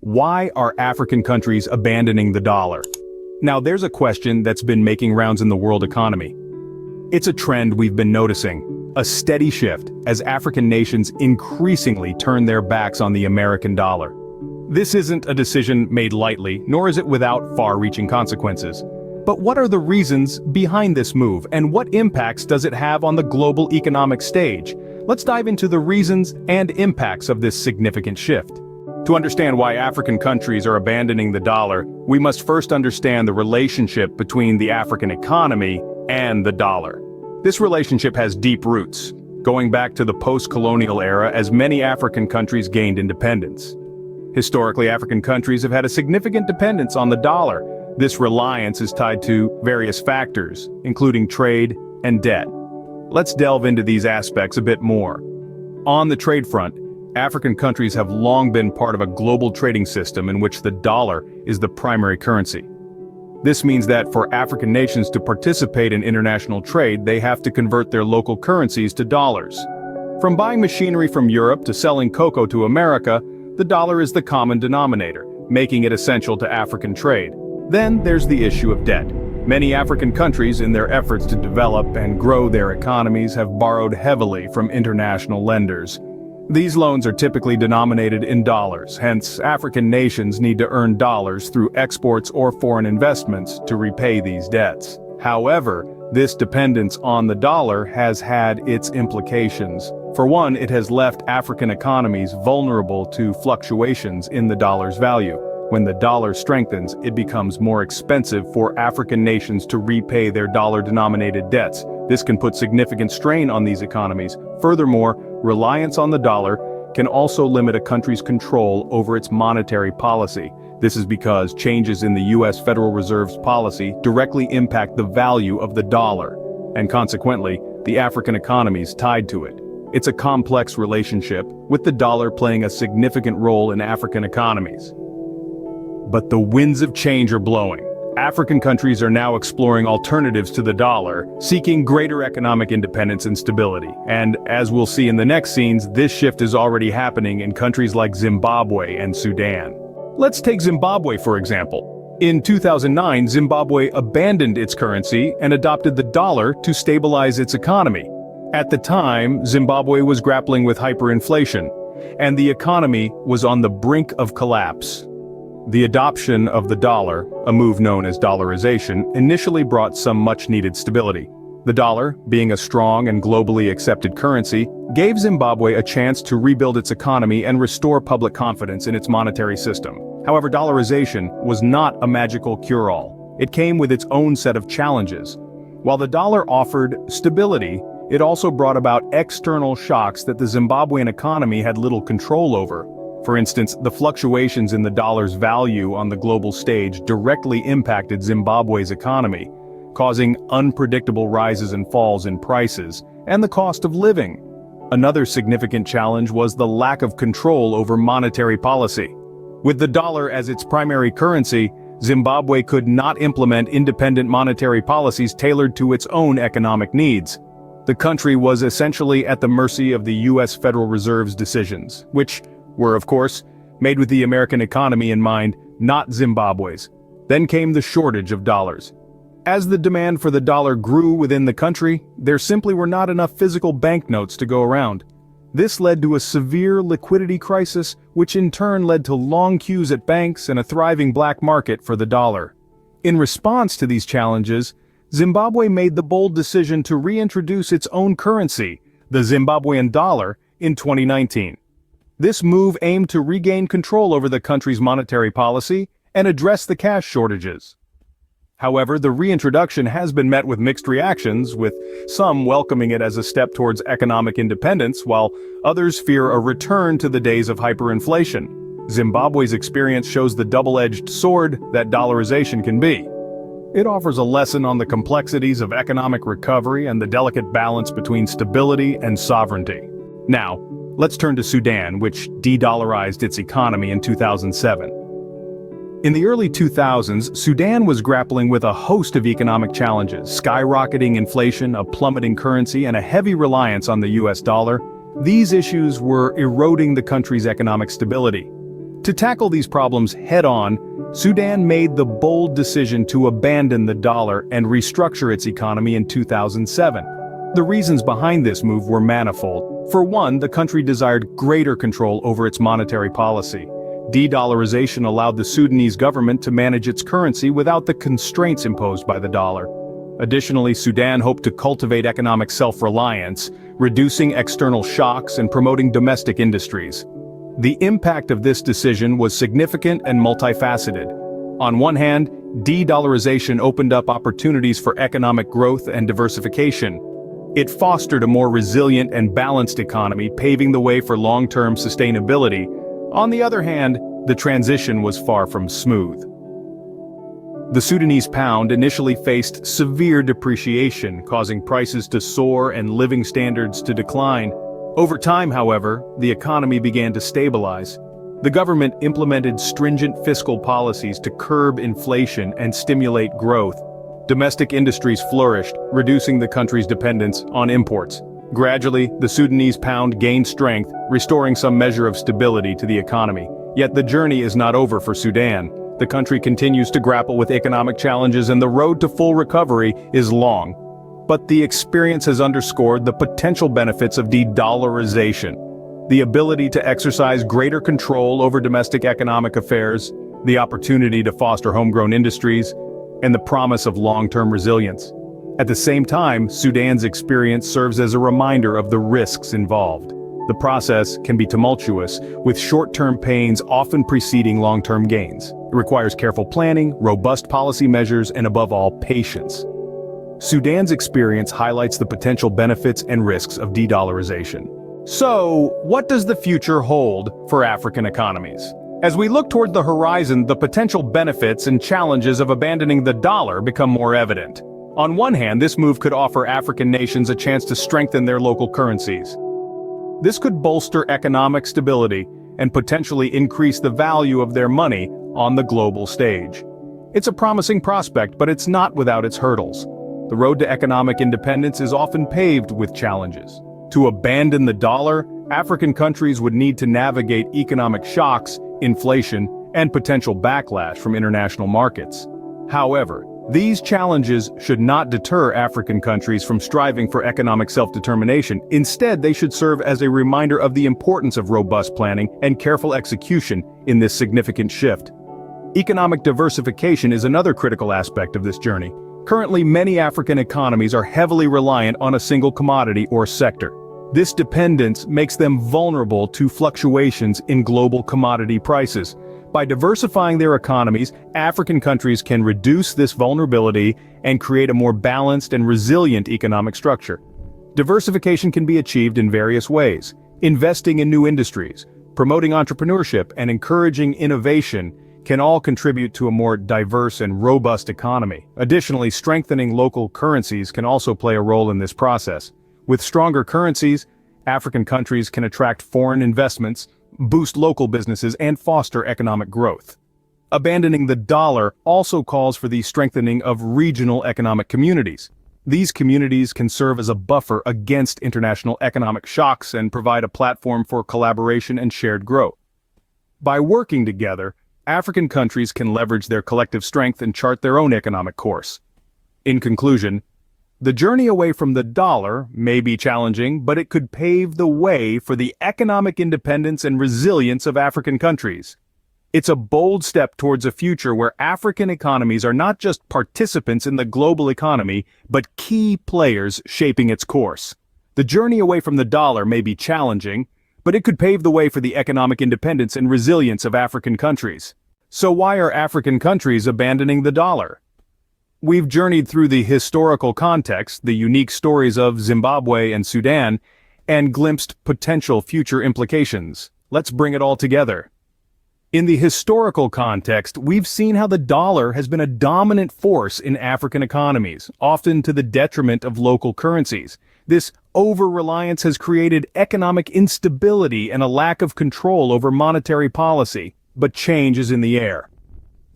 Why are African countries abandoning the dollar? Now, there's a question that's been making rounds in the world economy. It's a trend we've been noticing, a steady shift as African nations increasingly turn their backs on the American dollar. This isn't a decision made lightly, nor is it without far-reaching consequences. But what are the reasons behind this move, and what impacts does it have on the global economic stage? Let's dive into the reasons and impacts of this significant shift. To understand why African countries are abandoning the dollar, we must first understand the relationship between the African economy and the dollar. This relationship has deep roots, going back to the post-colonial era as many African countries gained independence. Historically, African countries have had a significant dependence on the dollar. This reliance is tied to various factors, including trade and debt. Let's delve into these aspects a bit more. On the trade front, African countries have long been part of a global trading system in which the dollar is the primary currency. This means that for African nations to participate in international trade, they have to convert their local currencies to dollars. From buying machinery from Europe to selling cocoa to America, the dollar is the common denominator, making it essential to African trade. Then there's the issue of debt. Many African countries, in their efforts to develop and grow their economies, have borrowed heavily from international lenders. These loans are typically denominated in dollars, hence African nations need to earn dollars through exports or foreign investments to repay these debts. However, this dependence on the dollar has had its implications. For one, it has left African economies vulnerable to fluctuations in the dollar's value. When the dollar strengthens, it becomes more expensive for African nations to repay their dollar-denominated debts. This can put significant strain on these economies. Furthermore, reliance on the dollar can also limit a country's control over its monetary policy. This is because changes in the U.S. Federal Reserve's policy directly impact the value of the dollar, and consequently, the African economies tied to it. It's a complex relationship, with the dollar playing a significant role in African economies. But the winds of change are blowing. African countries are now exploring alternatives to the dollar, seeking greater economic independence and stability. And as we'll see in the next scenes, this shift is already happening in countries like Zimbabwe and Sudan. Let's take Zimbabwe, for example. In 2009, Zimbabwe abandoned its currency and adopted the dollar to stabilize its economy. At the time, Zimbabwe was grappling with hyperinflation, and the economy was on the brink of collapse. The adoption of the dollar, a move known as dollarization, initially brought some much-needed stability. The dollar, being a strong and globally accepted currency, gave Zimbabwe a chance to rebuild its economy and restore public confidence in its monetary system. However, dollarization was not a magical cure-all. It came with its own set of challenges. While the dollar offered stability, it also brought about external shocks that the Zimbabwean economy had little control over. For instance, the fluctuations in the dollar's value on the global stage directly impacted Zimbabwe's economy, causing unpredictable rises and falls in prices and the cost of living. Another significant challenge was the lack of control over monetary policy. With the dollar as its primary currency, Zimbabwe could not implement independent monetary policies tailored to its own economic needs. The country was essentially at the mercy of the U.S. Federal Reserve's decisions, which were, of course, made with the American economy in mind, not Zimbabwe's. Then came the shortage of dollars. As the demand for the dollar grew within the country, there simply were not enough physical banknotes to go around. This led to a severe liquidity crisis, which in turn led to long queues at banks and a thriving black market for the dollar. In response to these challenges, Zimbabwe made the bold decision to reintroduce its own currency, the Zimbabwean dollar, in 2019. This move aimed to regain control over the country's monetary policy and address the cash shortages. However, the reintroduction has been met with mixed reactions, with some welcoming it as a step towards economic independence, while others fear a return to the days of hyperinflation. Zimbabwe's experience shows the double-edged sword that dollarization can be. It offers a lesson on the complexities of economic recovery and the delicate balance between stability and sovereignty. Now, let's turn to Sudan, which de-dollarized its economy in 2007. In the early 2000s, Sudan was grappling with a host of economic challenges: skyrocketing inflation, a plummeting currency, and a heavy reliance on the US dollar. These issues were eroding the country's economic stability. To tackle these problems head-on, Sudan made the bold decision to abandon the dollar and restructure its economy in 2007. The reasons behind this move were manifold. For one, the country desired greater control over its monetary policy. De-dollarization allowed the Sudanese government to manage its currency without the constraints imposed by the dollar. Additionally, Sudan hoped to cultivate economic self-reliance, reducing external shocks and promoting domestic industries. The impact of this decision was significant and multifaceted. On one hand, de-dollarization opened up opportunities for economic growth and diversification. It fostered a more resilient and balanced economy, paving the way for long-term sustainability. On the other hand, the transition was far from smooth. The Sudanese pound initially faced severe depreciation, causing prices to soar and living standards to decline. Over time, however, the economy began to stabilize. The government implemented stringent fiscal policies to curb inflation and stimulate growth. Domestic industries flourished, reducing the country's dependence on imports. Gradually, the Sudanese pound gained strength, restoring some measure of stability to the economy. Yet the journey is not over for Sudan. The country continues to grapple with economic challenges, and the road to full recovery is long. But the experience has underscored the potential benefits of de-dollarization. The ability to exercise greater control over domestic economic affairs, the opportunity to foster homegrown industries, and the promise of long-term resilience. At the same time, Sudan's experience serves as a reminder of the risks involved. The process can be tumultuous, with short-term pains often preceding long-term gains. It requires careful planning, robust policy measures, and above all, patience. Sudan's experience highlights the potential benefits and risks of de-dollarization. So, what does the future hold for African economies? As we look toward the horizon, the potential benefits and challenges of abandoning the dollar become more evident. On one hand, this move could offer African nations a chance to strengthen their local currencies. This could bolster economic stability and potentially increase the value of their money on the global stage. It's a promising prospect, but it's not without its hurdles. The road to economic independence is often paved with challenges. To abandon the dollar, African countries would need to navigate economic shocks, inflation, and potential backlash from international markets. However, these challenges should not deter African countries from striving for economic self-determination. Instead, they should serve as a reminder of the importance of robust planning and careful execution in this significant shift. Economic diversification is another critical aspect of this journey. Currently, many African economies are heavily reliant on a single commodity or sector. This dependence makes them vulnerable to fluctuations in global commodity prices. By diversifying their economies, African countries can reduce this vulnerability and create a more balanced and resilient economic structure. Diversification can be achieved in various ways. Investing in new industries, promoting entrepreneurship, and encouraging innovation can all contribute to a more diverse and robust economy. Additionally, strengthening local currencies can also play a role in this process. With stronger currencies, African countries can attract foreign investments, boost local businesses, and foster economic growth. Abandoning the dollar also calls for the strengthening of regional economic communities. These communities can serve as a buffer against international economic shocks and provide a platform for collaboration and shared growth. By working together, African countries can leverage their collective strength and chart their own economic course. In conclusion, the journey away from the dollar may be challenging, but it could pave the way for the economic independence and resilience of African countries. It's a bold step towards a future where African economies are not just participants in the global economy, but key players shaping its course. The journey away from the dollar may be challenging, but it could pave the way for the economic independence and resilience of African countries. So why are African countries abandoning the dollar? We've journeyed through the historical context, the unique stories of Zimbabwe and Sudan, and glimpsed potential future implications. Let's bring it all together. In the historical context, we've seen how the dollar has been a dominant force in African economies, often to the detriment of local currencies. This over-reliance has created economic instability and a lack of control over monetary policy, but change is in the air.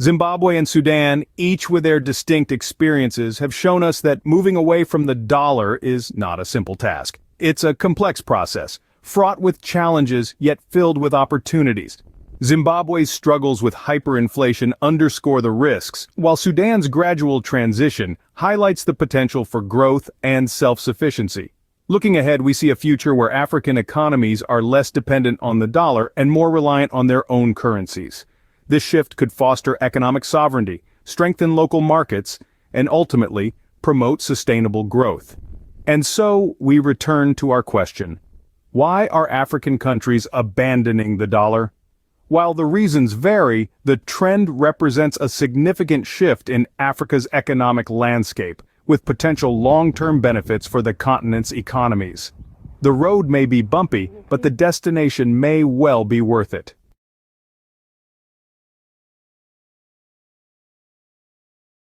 Zimbabwe and Sudan, each with their distinct experiences, have shown us that moving away from the dollar is not a simple task. It's a complex process, fraught with challenges yet filled with opportunities. Zimbabwe's struggles with hyperinflation underscore the risks, while Sudan's gradual transition highlights the potential for growth and self-sufficiency. Looking ahead, we see a future where African economies are less dependent on the dollar and more reliant on their own currencies. This shift could foster economic sovereignty, strengthen local markets, and ultimately promote sustainable growth. And so, we return to our question. Why are African countries abandoning the dollar? While the reasons vary, the trend represents a significant shift in Africa's economic landscape, with potential long-term benefits for the continent's economies. The road may be bumpy, but the destination may well be worth it.